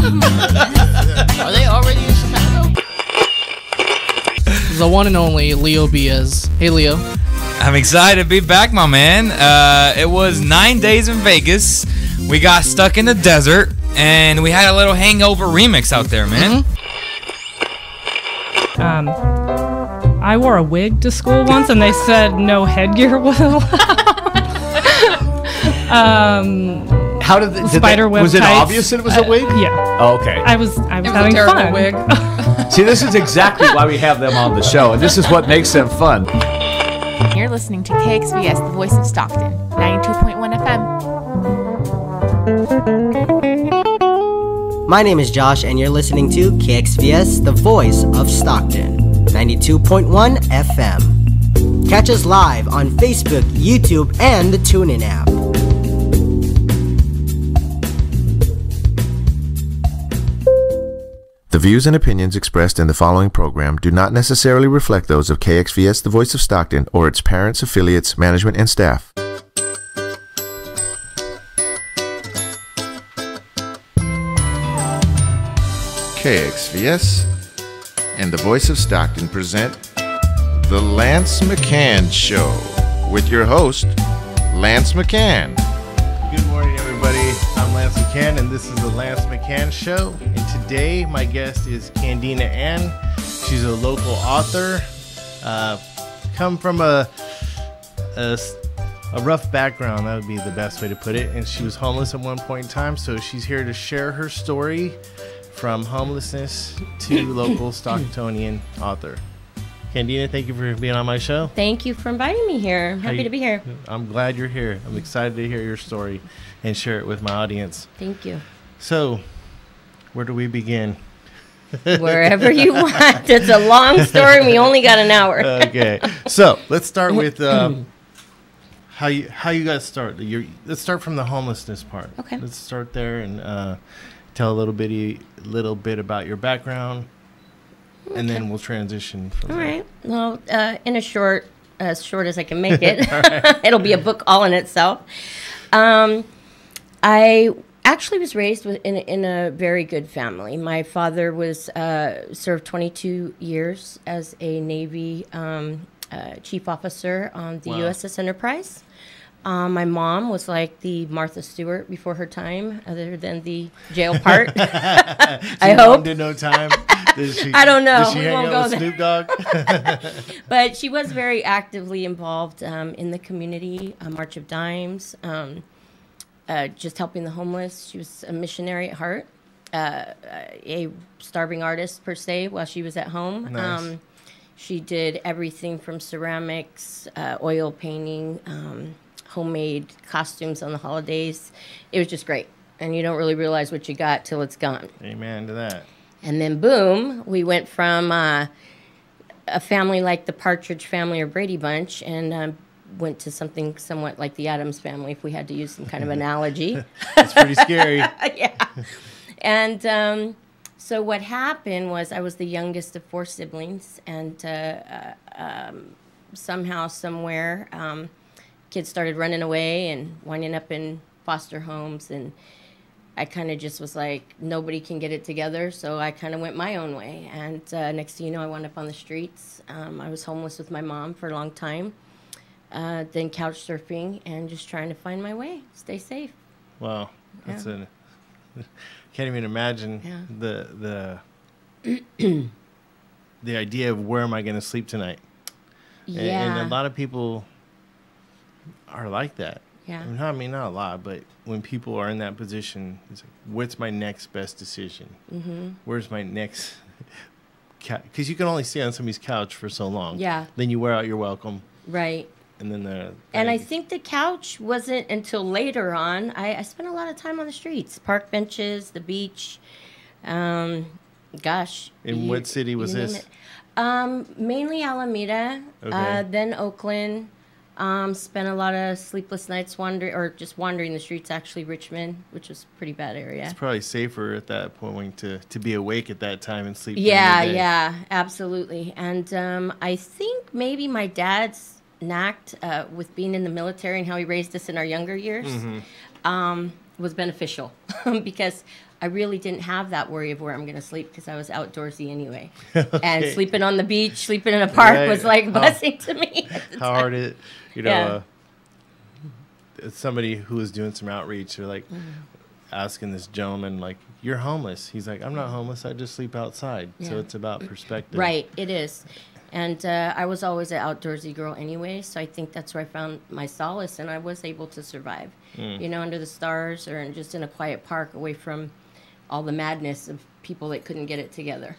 Are they already in Chicago? The one and only Leo Biaz. Hey, Leo. I'm excited to be back, my man. It was 9 days in Vegas. We got stuck in the desert, and we had a little hangover remix out there, man. I wore a wig to school once, and they said no headgear was allowed. How did spider web was it tights. obvious that it was a wig? Yeah. Oh, okay. I was It having was a terrible fun. wig. See, this is exactly why we have them on the show, and this is what makes them fun. You're listening to KXVS, the voice of Stockton, 92.1 FM. My name is Josh, and you're listening to KXVS, the voice of Stockton, 92.1 FM. Catch us live on Facebook, YouTube, and the TuneIn app. The views and opinions expressed in the following program do not necessarily reflect those of KXVS, the voice of Stockton, or its parents, affiliates, management, and staff. KXVS and the voice of Stockton present The Lance McCann Show with your host, Lance McCann. Good morning, everybody. I'm Lance McCann, and this is the Lance McCann Show. And today, my guest is Candina Ann. She's a local author. Come from a rough background, that would be the best way to put it. And she was homeless at one point in time, so she's here to share her story from homelessness to local Stocktonian author. Candina, thank you for being on my show. Thank you for inviting me here. I'm happy to be here. I'm glad you're here. I'm excited to hear your story and share it with my audience. Thank you. So, where do we begin? Wherever you want. It's a long story. We only got an hour. Okay. So, let's start with how you got started. Let's start from the homelessness part. Okay. Let's start there and tell a little bit about your background. Okay. And then we'll transition from All there. right. Well, in as short as I can make it, it'll be a book all in itself. I actually was raised in a very good family. My father was served 22 years as a Navy chief officer on the USS Enterprise. My mom was like the Martha Stewart before her time, other than the jail part. I hope. Did no time. I don't know. Did she hang out with Snoop Dogg? But she was very actively involved in the community, March of Dimes, just helping the homeless. She was a missionary at heart, a starving artist per se while she was at home. Nice. She did everything from ceramics, oil painting, homemade costumes on the holidays. It was just great. And you don't really realize what you got till it's gone. Amen to that. And then, boom, we went from a family like the Partridge Family or Brady Bunch and went to something somewhat like the Addams Family, if we had to use some kind of analogy. That's pretty scary. Yeah. And so what happened was I was the youngest of 4 siblings, and somehow, somewhere, kids started running away and winding up in foster homes, and I kind of just was like, nobody can get it together, so I kind of went my own way. And next thing you know, I wound up on the streets. I was homeless with my mom for a long time, then couch surfing and just trying to find my way, stay safe. Wow, that's can't even imagine the idea of where am I going to sleep tonight. Yeah. And a lot of people are like that. Yeah. I mean, not a lot, but when people are in that position, it's like, what's my next best decision? Mm-hmm. Where's my next? Because you can only stay on somebody's couch for so long. Yeah. Then you wear out your welcome. Right. And then And I think the couch wasn't until later on. I spent a lot of time on the streets, park benches, the beach. Gosh. In what city was this? Mainly Alameda, Okay. then Oakland. Spent a lot of sleepless nights wandering the streets, actually Richmond, which was a pretty bad area. It's probably safer at that point to be awake at that time and sleep. Yeah, during the day. yeah, absolutely. And I think maybe my dad's knacked with being in the military and how he raised us in our younger years. Mm-hmm. was beneficial because I really didn't have that worry of where I'm going to sleep because I was outdoorsy anyway. And sleeping on the beach, sleeping in a park was like a blessing to me. How hard it, somebody who was doing some outreach, they're like asking this gentleman, like, you're homeless. He's like, I'm not homeless. I just sleep outside. Yeah. So it's about perspective. Right. It is. And I was always an outdoorsy girl anyway, so I think that's where I found my solace, and I was able to survive, under the stars or just in a quiet park away from all the madness of people that couldn't get it together.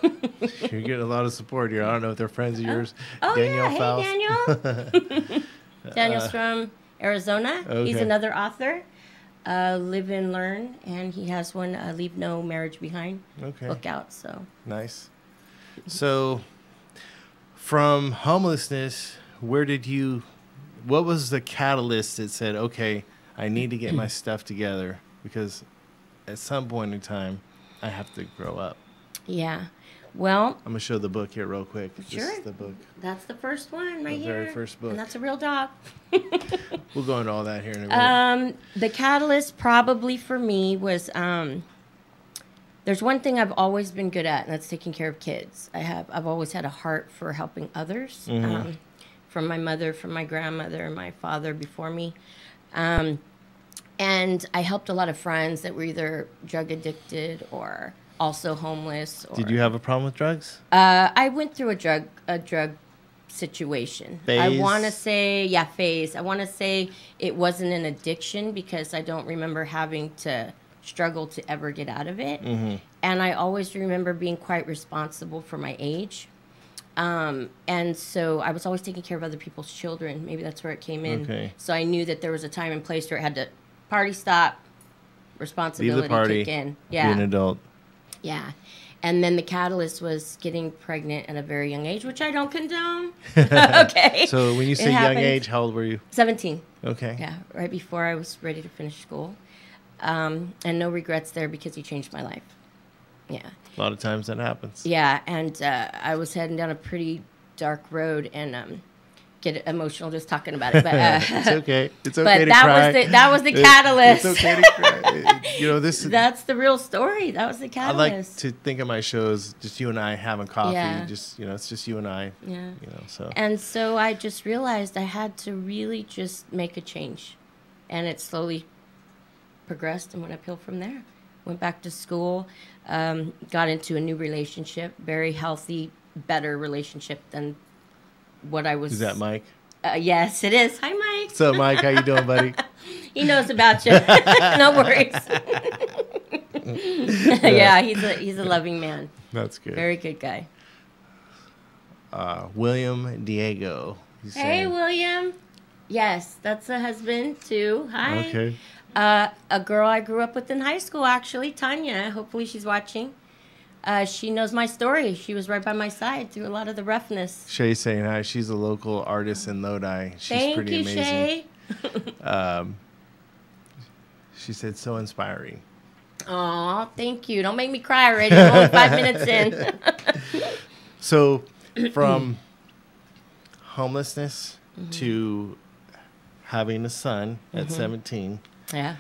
You're getting a lot of support here. I don't know if they're friends of yours. Oh, Daniel Faust. Hey, Daniel. Daniel's from Arizona. Okay. He's another author, Live and Learn, and he has one, Leave No Marriage Behind book out. So nice. So from homelessness, what was the catalyst that said, okay, I need to get my stuff together because at some point in time, I have to grow up? Yeah. Well, I'm going to show the book here real quick. Sure. This is the book. That's the first one right here. The very first book. And that's a real dog. We'll go into all that here in a minute. The catalyst probably for me was there's one thing I've always been good at, and that's taking care of kids. I've always had a heart for helping others, from my mother, from my grandmother, and my father before me. And I helped a lot of friends that were either drug addicted or also homeless. Did you have a problem with drugs? I went through a drug situation. Phase? I want to say, phase. I want to say it wasn't an addiction because I don't remember having to struggle to ever get out of it. And I always remember being quite responsible for my age. And so I was always taking care of other people's children. Maybe that's where it came in. Okay. So I knew that there was a time and place where it had to party stop, responsibility leave the party, kick in. Be an adult. Yeah. And then the catalyst was getting pregnant at a very young age, which I don't condone. Okay. So when you say young age, how old were you? 17. Okay. Yeah, right before I was ready to finish school. And no regrets there because he changed my life. Yeah. A lot of times that happens. Yeah, and I was heading down a pretty dark road and get emotional just talking about it. But it's okay. It's okay but to cry. That was the catalyst. It's okay to cry. That's the real story. That was the catalyst. I like to think of my shows just you and I having coffee. Yeah. Just it's just you and I. Yeah. So. And so I just realized I had to really just make a change, and it slowly progressed and went uphill from there. Went back to school, got into a new relationship, very healthy, better relationship than what I was. Is that Mike? Yes, it is. Hi, Mike. What's up, Mike? How you doing, buddy? He knows about you. No worries. Yeah, he's a loving man. That's good. Very good guy. William Diego. Hey, William. Yes, that's a husband too. Hi. Okay. A girl I grew up with in high school, actually, Tanya. Hopefully she's watching. She knows my story. She was right by my side through a lot of the roughness. Shay's saying hi. She's a local artist in Lodi. She's pretty amazing. Shay. She said, so inspiring. Aw, thank you. Don't make me cry already. I'm only 5 minutes in. So, from homelessness to having a son at 17. Yeah.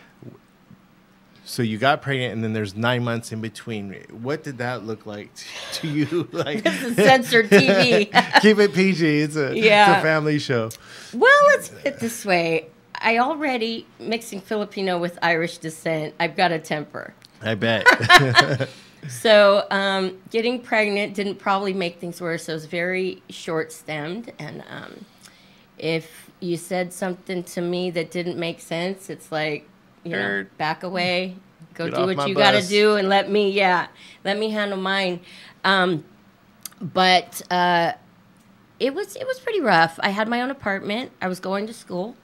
So you got pregnant, and then there's 9 months in between. What did that look like to you? Like, this is censored TV. Keep it PG. It's a family show. Well, let's put it this way. I already, mixing Filipino with Irish descent, I've got a temper. I bet. So getting pregnant didn't probably make things worse. So it was very short-stemmed. And if you said something to me that didn't make sense, it's like, back away, go do what you got to do, and let me handle mine. But it was pretty rough. I had my own apartment. I was going to school.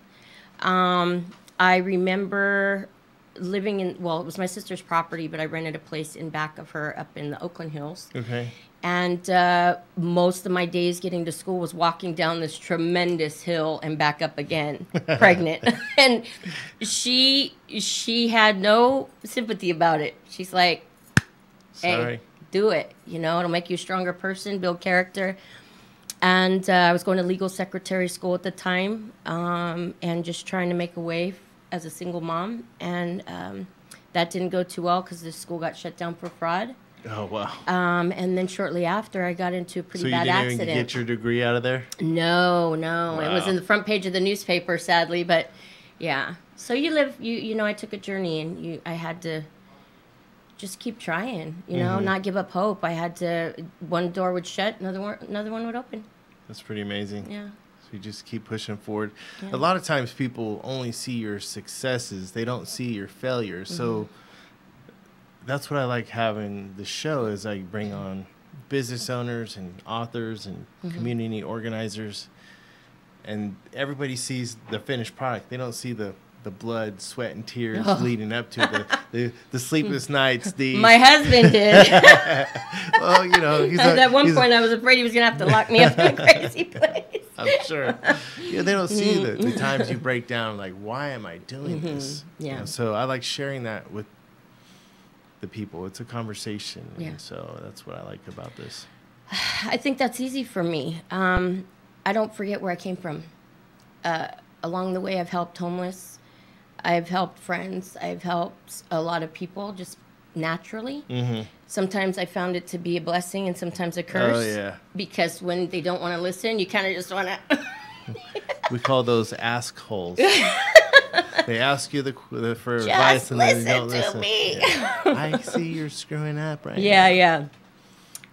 I remember living in, it was my sister's property, but I rented a place in back of her up in the Oakland Hills. Okay. And most of my days getting to school was walking down this tremendous hill and back up again, pregnant. And she had no sympathy about it. She's like, hey, sorry, do it. It'll make you a stronger person, build character. And I was going to legal secretary school at the time, and just trying to make a way as a single mom, and that didn't go too well because the school got shut down for fraud. Oh, wow. And then shortly after, I got into a pretty bad So you didn't accident. even get your degree out of there? No. Wow. It was in the front page of the newspaper, sadly, but yeah. So you know, I took a journey, and I had to just keep trying, you know, not give up hope. I had to, one door would shut, another one would open. That's pretty amazing. Yeah. So you just keep pushing forward. Yeah. A lot of times people only see your successes. They don't see your failures. So that's what I like having the show is I bring on business owners and authors and community organizers, and everybody sees the finished product. They don't see the blood, sweat, and tears leading up to the sleepless nights. My husband did. Well, you know, At one point I was afraid he was going to have to lock me up in a crazy place. I'm sure. Yeah, they don't see the times you break down, like, why am I doing this? Yeah. You know, so I like sharing that with the people. It's a conversation. Yeah. And so that's what I like about this. I think that's easy for me. I don't forget where I came from. Along the way, I've helped homeless. I've helped friends. I've helped a lot of people just naturally. Sometimes I found it to be a blessing and sometimes a curse. Oh, yeah. Because when they don't want to listen, you kind of just want to... We call those ask holes. They ask you for advice and then they don't listen. Just listen to me. Yeah. I see you're screwing up right now. Yeah.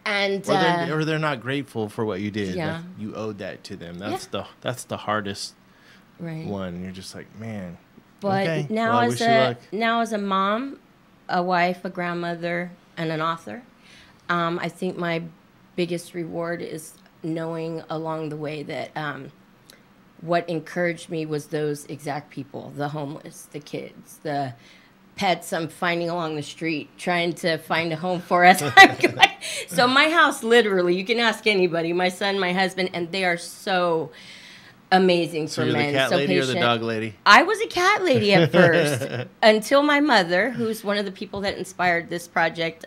And or they're not grateful for what you did. Yeah. Like, you owed that to them. That's the hardest right. one. You're just like, man. But okay. now, well, I wish you luck. Now as a mom, a wife, a grandmother, and an author, I think my biggest reward is knowing along the way that what encouraged me was those exact people, the homeless, the kids, the pets I'm finding along the street, trying to find a home for us. So my house, literally, you can ask anybody, my son, my husband, and they are so amazing So for you're men. the cat so lady patient. or the dog lady? I was a cat lady at first until my mother, who's one of the people that inspired this project,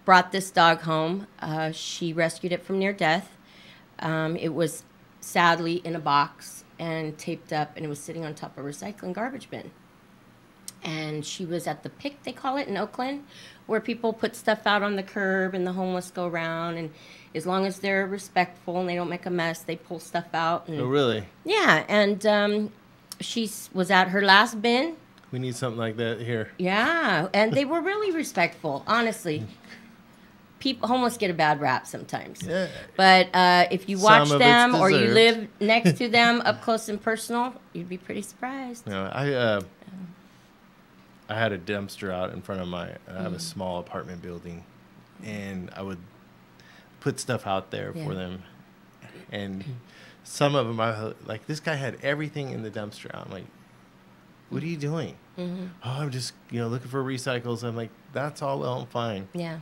brought this dog home. She rescued it from near death. It was sadly in a box and taped up, and it was sitting on top of a recycling garbage bin. And she was at the pick, they call it, in Oakland, where people put stuff out on the curb and the homeless go around. And as long as they're respectful and they don't make a mess, they pull stuff out. And, Oh, really? yeah, and she was at her last bin. We need something like that here. Yeah, and they were really respectful, honestly. Homeless get a bad rap sometimes. Yeah. But if you watch Some of them it's or you deserved. live next to them up close and personal, you'd be pretty surprised. No, I had a dumpster out in front of I have a small apartment building, and I would put stuff out there for them. And some of them, like, this guy had everything in the dumpster out. I'm like, what are you doing? Oh, I'm just, looking for recycles. I'm like, that's all well and fine. Yeah.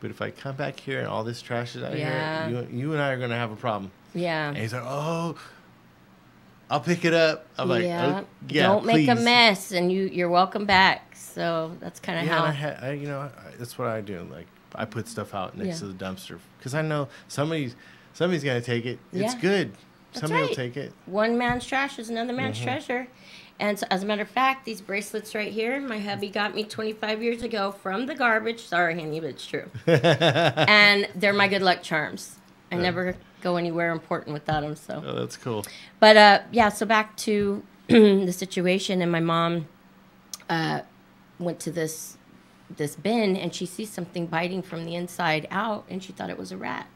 But if I come back here and all this trash is out Yeah. here, you and I are going to have a problem. Yeah. And he's like, oh, I'll pick it up. I'm like, yeah. oh, yeah, Don't make a please. mess, and you're welwelcome back. So that's kind of how. And that's what I do. Like, I put stuff out next to the dumpster because I know somebody's gonna take it. It's Yeah. good. That's Somebody right. will take it. One man's trash is another man's treasure. And so, as a matter of fact, these bracelets right here, my hubby got me 25 years ago from the garbage. Sorry, honey, but it's true. And they're my good luck charms. I never go anywhere important without them. So. Oh, that's cool. But so back to the situation, and my mom went to this bin, and she sees something biting from the inside out, and she thought it was a rat.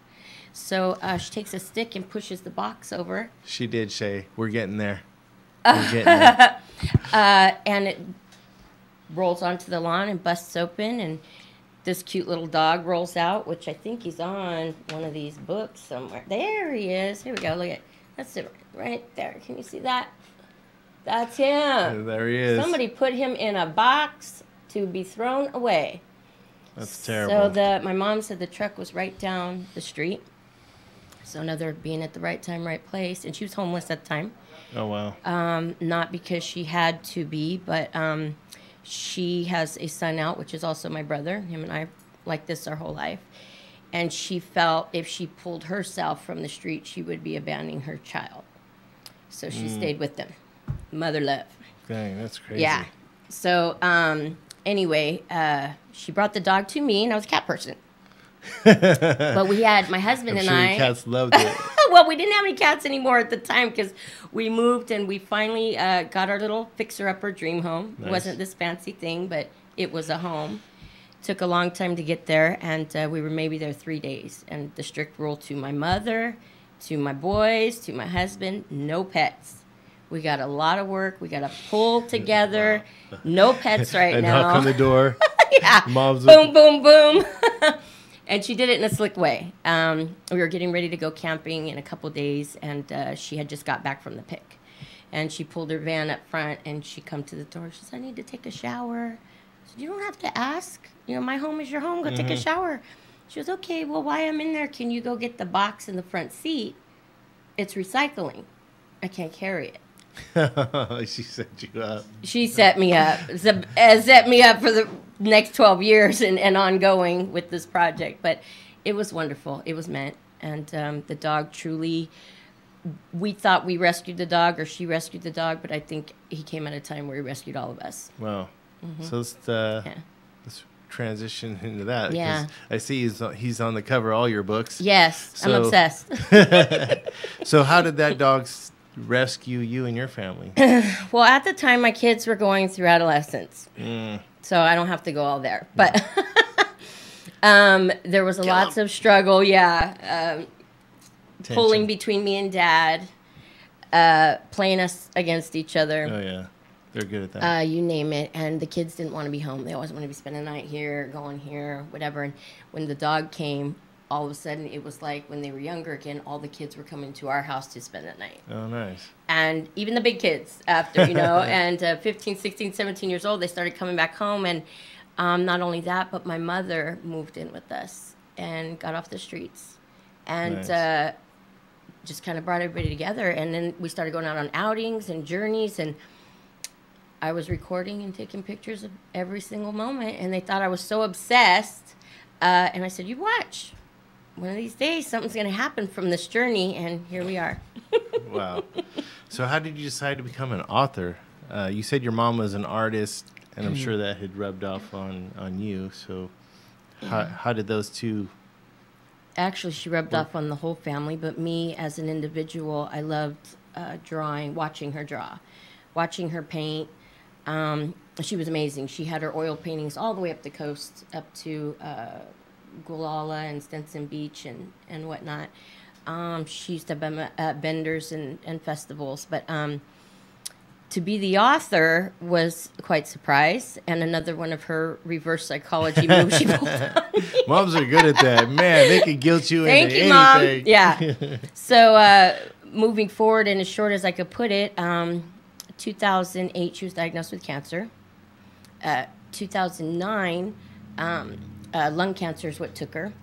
So she takes a stick and pushes the box over. She did, Shay. We're getting there. We're getting there. And it rolls onto the lawn and busts open, and this cute little dog rolls out, which I think he's on one of these books somewhere. There he is. Here we go. Look at that's it right there. Can you see that? That's him. There he is. Somebody put him in a box to be thrown away. That's terrible. So my mom said the truck was right down the street. So another being at the right time, right place, and she was homeless at the time. Oh, wow. Not because she had to be, but she has a son out, which is also my brother. Him and I like this our whole life. And she felt if she pulled herself from the street, she would be abandoning her child. So she stayed with them. Mother love. Dang, that's crazy. Yeah. So anyway, she brought the dog to me, and I was a cat person. But we had my husband I'm and sure I. your cats loved it. Well, we didn't have any cats anymore at the time because we moved and we finally got our little fixer-upper dream home. Nice. It wasn't this fancy thing, but it was a home. Took a long time to get there, and we were maybe there 3 days. And the strict rule to my mother, to my boys, to my husband, no pets. We got a lot of work. We got to pull together. Wow. No pets right and now. knock on the door. Yeah. Mom's boom, boom, boom. And she did it in a slick way. We were getting ready to go camping in a couple days, and she had just got back from the pick. And she pulled her van up front, and she come to the door. She said, I need to take a shower. I said, you don't have to ask. You know, my home is your home. Go take a shower. She goes, okay, well, while I'm in there, can you go get the box in the front seat? It's recycling. I can't carry it. She set you up. She set me up. Set me up for the next 12 years and ongoing with this project. But it was wonderful. It was meant. And the dog truly, we thought we rescued the dog or she rescued the dog, but I think he came at a time where he rescued all of us. Wow. So let's transition into that. Yeah. I see he's on the cover of all your books. Yes, so, I'm obsessed. So how did that dog rescue you and your family? Well, at the time, my kids were going through adolescence. So I don't have to go all there. But there was lots of struggle, pulling between me and Dad, playing us against each other. Oh, yeah. They're good at that. You name it. And the kids didn't want to be home. They always wanted to be spending the night here, going here, whatever. And when the dog came, all of a sudden, it was like when they were younger again, all the kids were coming to our house to spend the night. Oh, nice. And even the big kids after, and 15, 16, 17 years old, they started coming back home. And not only that, but my mother moved in with us and got off the streets. And Nice. Just kind of brought everybody together. And then we started going out on outings and journeys. And I was recording and taking pictures of every single moment. And they thought I was so obsessed. And I said, you watch. One of these days, something's going to happen from this journey, and here we are. Wow. So how did you decide to become an author? You said your mom was an artist, and I'm sure that had rubbed off on you. So how did those two... Actually, she rubbed off on the whole family, but me as an individual, I loved drawing, watching her draw, watching her paint. She was amazing. She had her oil paintings all the way up the coast, up to... Gualala and Stinson Beach and whatnot. She used to be at vendors and festivals. But to be the author was quite surprised. And another one of her reverse psychology moves she pulled on me. Moms are good at that. Man, they can guilt you into anything. Mom. Yeah. So moving forward, and as short as I could put it, 2008, she was diagnosed with cancer. 2009, lung cancer is what took her.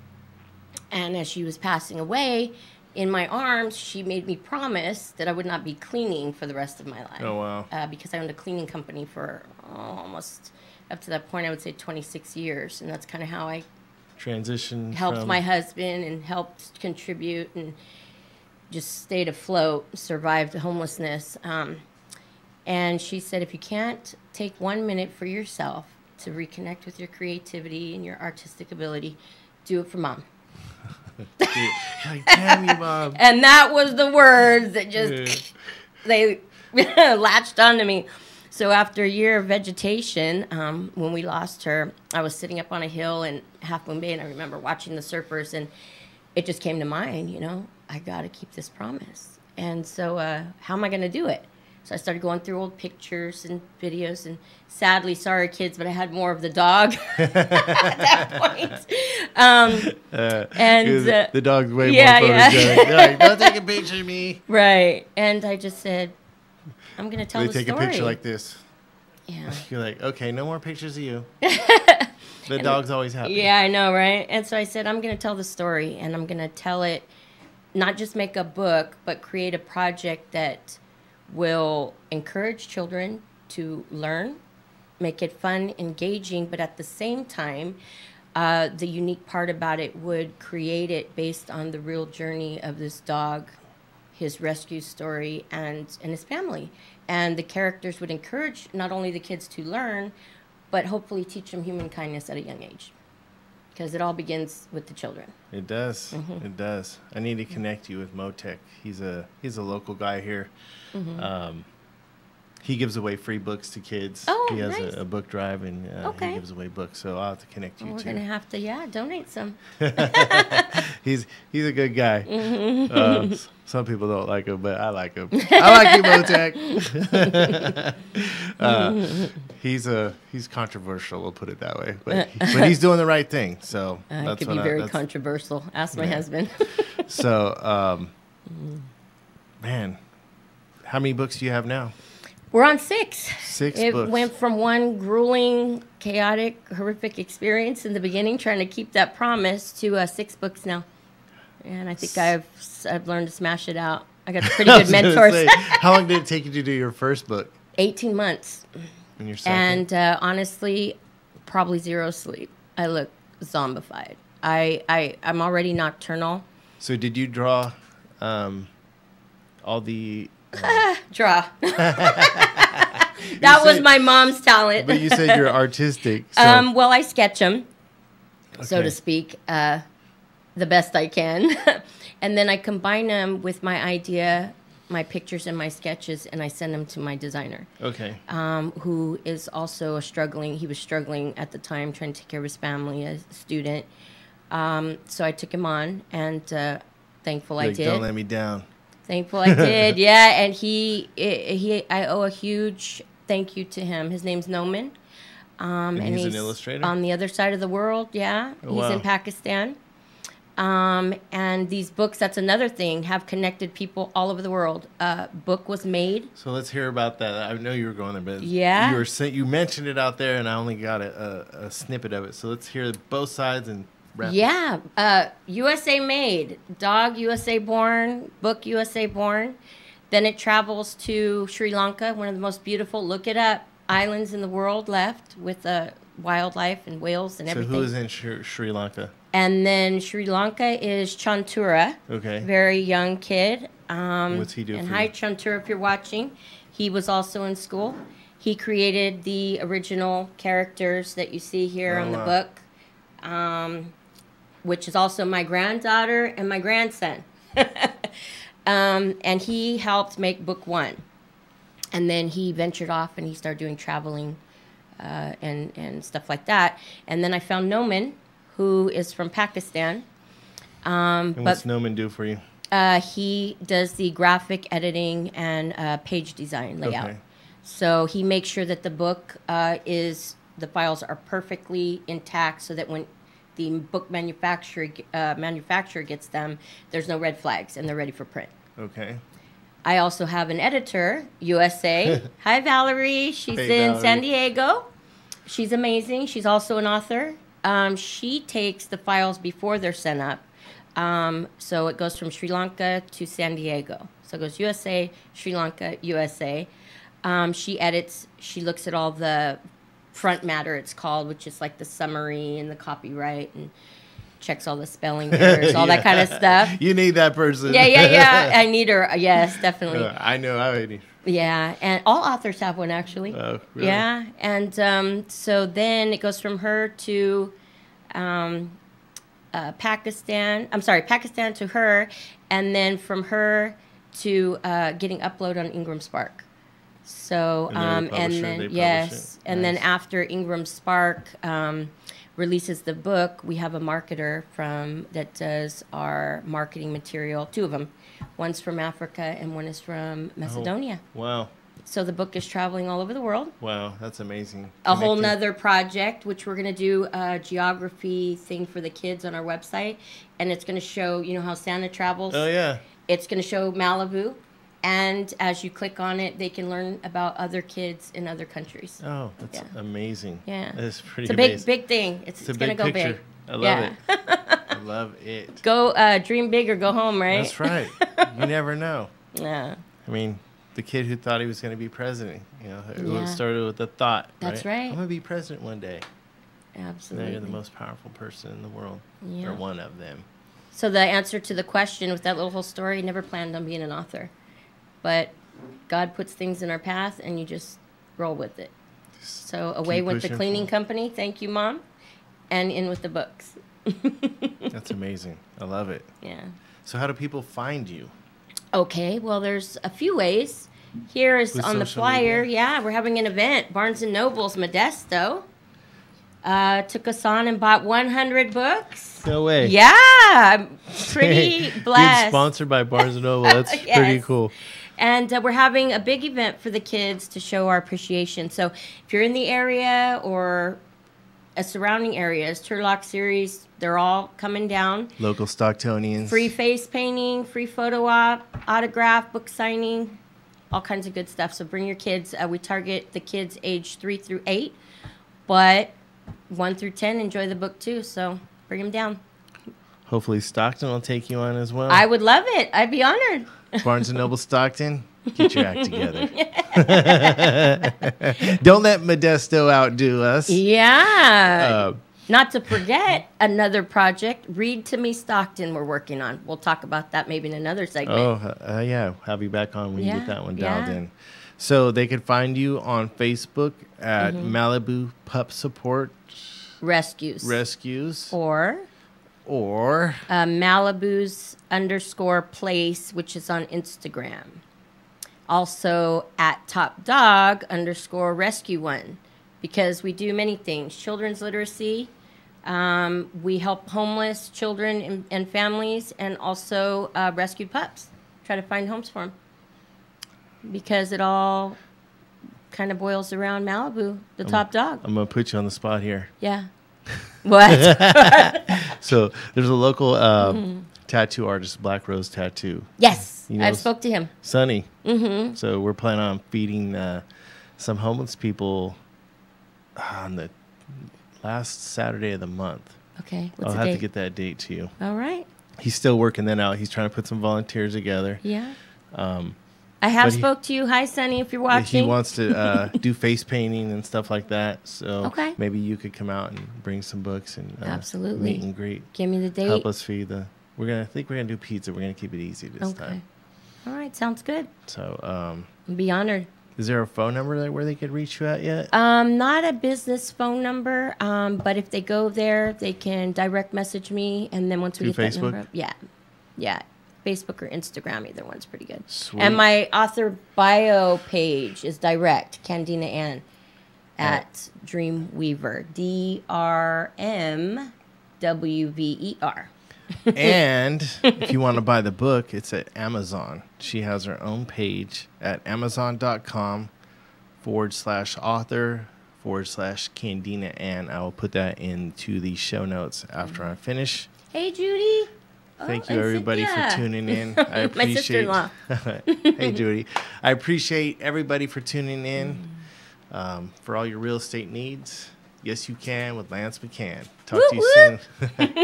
And as she was passing away, in my arms, she made me promise that I would not be cleaning for the rest of my life. Oh, wow. Because I owned a cleaning company for almost, up to that point, I would say 26 years. And that's kind of how I helped my husband and helped contribute and just stayed afloat, survived homelessness. And she said, if you can't take 1 minute for yourself to reconnect with your creativity and your artistic ability, do it for Mom. Like, damn you, Mom. And that was the words that just, they latched onto me. So after a year of vegetation, when we lost her, I was sitting up on a hill in Half Moon Bay, and I remember watching the surfers, and it just came to mind, I got to keep this promise. And so how am I going to do it? So I started going through old pictures and videos, and sadly, sorry kids, but I had more of the dog at that point. The dog's way more photogenic. They're like, don't take a picture of me. Right. And I just said, I'm going to tell the story. They take a picture like this. Yeah. You're like, okay, no more pictures of you. The dog's always happy. Yeah, I know, right? And so I said, I'm going to tell the story, and I'm going to tell it, not just make a book, but create a project that will encourage children to learn, make it fun, engaging, but at the same time, the unique part about it would create it based on the real journey of this dog, his rescue story, and his family. and the characters would encourage not only the kids to learn, but hopefully teach them human kindness at a young age. Because it all begins with the children. It does. Mm-hmm. It does. I need to connect you with Motec. He's a local guy here. Mm-hmm. He gives away free books to kids. Oh, he has nice. a book drive, and Okay. he gives away books. So I'll have to connect you We're too. going to have to, donate some. He's a good guy. Mm-hmm. Some people don't like him, but I like him. I like you, Motec. He's controversial. We'll put it that way, but he's doing the right thing. So It that's could what be very that's- controversial. Ask my Yeah. husband. So, man, how many books do you have now? We're on 6. 6 It books. went from one grueling, chaotic, horrific experience in the beginning, trying to keep that promise, to 6 books now. And I think I've learned to smash it out. I got pretty I good was gonna mentors. say, how long did it take you to do your first book? 18 months. And your second? And honestly, probably 0 sleep. I look zombified. I'm already nocturnal. So did you draw all the... Draw. That was my mom's talent. But you said you're artistic. So. Well, I sketch them, so Okay. to speak, the best I can. And then I combine them with my idea, my pictures and my sketches, and I send them to my designer. Okay. Who is also he was struggling at the time, trying to take care of his family as a student. So I took him on, and thankful I Like, did. don't let me down. Thankful I did, yeah. And I owe a huge thank you to him. His name's Noman. And he's an illustrator? On the other side of the world, yeah. Oh, He's wow. in Pakistan. And these books, that's another thing, have connected people all over the world. Book was made. So let's hear about that. I know you were going there, but Yeah. you mentioned it out there, and I only got a snippet of it. So let's hear both sides and wrap it. Yeah, USA made, dog USA born, book USA born. Then it travels to Sri Lanka, one of the most beautiful, look it up, islands in the world left with wildlife and whales and everything. So who is in Sri Lanka? And then Sri Lanka is Chantura, Okay. very young kid. What's he do And for hi, you? Chantura, if you're watching. He was also in school. He created the original characters that you see here Oh, on the wow. book. Which is also my granddaughter and my grandson. And he helped make book 1. And then he ventured off and he started doing traveling and stuff like that. And then I found Noman, who is from Pakistan. And what's Noman do for you? He does the graphic editing and page design layout. Okay. So he makes sure that the book the files are perfectly intact so that when the book manufacturer gets them, there's no red flags and they're ready for print. Okay. I also have an editor, USA. Hi, Valerie. She's Hey, in Valerie. San Diego. She's amazing. She's also an author. She takes the files before they're sent up. So it goes from Sri Lanka to San Diego. So it goes USA, Sri Lanka, USA. She edits. She looks at all the front matter, it's called, which is like the summary and the copyright, and checks all the spelling errors, all that kind of stuff. You need that person. Yeah. I need her. Yes, definitely. I know. I need. Yeah, and all authors have one, actually. Oh, really? Yeah, and so then it goes from her to Pakistan. I'm sorry, Pakistan to her, and then from her to getting upload on Ingram Spark. So And they're the and publisher, then they publish yes, it. and then Nice. after Ingram Spark releases the book, we have a marketer that does our marketing material. 2 of them, one's from Africa and one is from Macedonia. Wow. So the book is traveling all over the world. Wow. That's amazing. A whole Connecting. nother project, which we're going to do a geography thing for the kids on our website. And it's going to show, how Santa travels. Oh, yeah. It's going to show Malibu. And as you click on it, they can learn about other kids in other countries. Oh, that's Yeah. amazing. Yeah. That's pretty It's a big, amazing. big thing. It's a going to big go picture. big. I love Yeah. it. I love it. Go dream big or go home, right? That's right. You never know. Yeah. I mean, the kid who thought he was going to be president, it Yeah. started with a thought. That's right. I'm going to be president one day. Absolutely. Now you're the most powerful person in the world. Yeah. Or one of them. So the answer to the question with that little whole story, never planned on being an author. But God puts things in our path, and you just roll with it. So away keep went the pushing cleaning forward. company. Thank you, Mom. And in with the books. That's amazing. I love it. Yeah. So how do people find you? Okay, well, there's a few ways. Here is With on the social flyer. media? Yeah, we're having an event. Barnes & Noble's Modesto took us on and bought 100 books. No way. Yeah, I'm pretty Being blessed. sponsored by Barnes & Noble. That's Yes. pretty cool. And we're having a big event for the kids to show our appreciation. So if you're in the area or a surrounding areas, Turlock Series, they're all coming down. Local Stocktonians. Free face painting, free photo op, autograph, book signing, all kinds of good stuff. So bring your kids. We target the kids age 3 through 8, but 1 through 10 enjoy the book too. So bring them down. Hopefully Stockton will take you on as well. I would love it. I'd be honored. Barnes & Noble Stockton, get your act together. Don't let Modesto outdo us. Yeah. Not to forget another project, Read to Me Stockton, we're working on. We'll talk about that maybe in another segment. Oh, yeah. Have you back on when you get that one dialed yeah. in. So they can find you on Facebook at Malibu Pup Support Rescues. Or Malibu's _place, which is on Instagram. Also at Top Dog _rescue1, because we do many things. Children's literacy. We help homeless children and families, and also rescued pups. Try to find homes for them. Because it all kind of boils around Malibu, the top dog. I'm going to put you on the spot here. Yeah. What? So there's a local tattoo artist, Black Rose Tattoo. Yes. You know, I've spoke to him. Sonny. Mm-hmm. So we're planning on feeding some homeless people on the last Saturday of the month. Okay. What's I'll the have date? to get that date to you. All right. He's still working that out. He's trying to put some volunteers together. Yeah. I have but he- spoke to you. Hi, Sonny, if you're He watching. wants to do face painting and stuff like that. So Okay. maybe you could come out and bring some books and Absolutely. meet and greet. Give me the date. Help us feed the. I think we're gonna do pizza. We're gonna keep it easy this Okay. time. All right. Sounds good. So, I'd be honored. is there a phone number where they could reach you at yet? Not a business phone number, but if they go there, they can direct message me, and then once we Through get that number Facebook? up, yeah, Facebook or Instagram, either one's pretty good. Sweet. And my author bio page is direct, Candina Ann at Dreamweaver, DRMWVER. And if you want to buy the book, it's at Amazon. She has her own page at amazon.com/author/Candina Ann. I will put that into the show notes after I finish. Hey, Judy. Thank Oh, you, and everybody, Cynthia. for tuning in. I appreciate. My sister-in-law. Hey, Judy. I appreciate everybody for tuning in. For all your real estate needs, yes, you can with Lance McCann. Talk to you soon.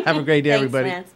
Have a great day, Thanks, everybody. Lance.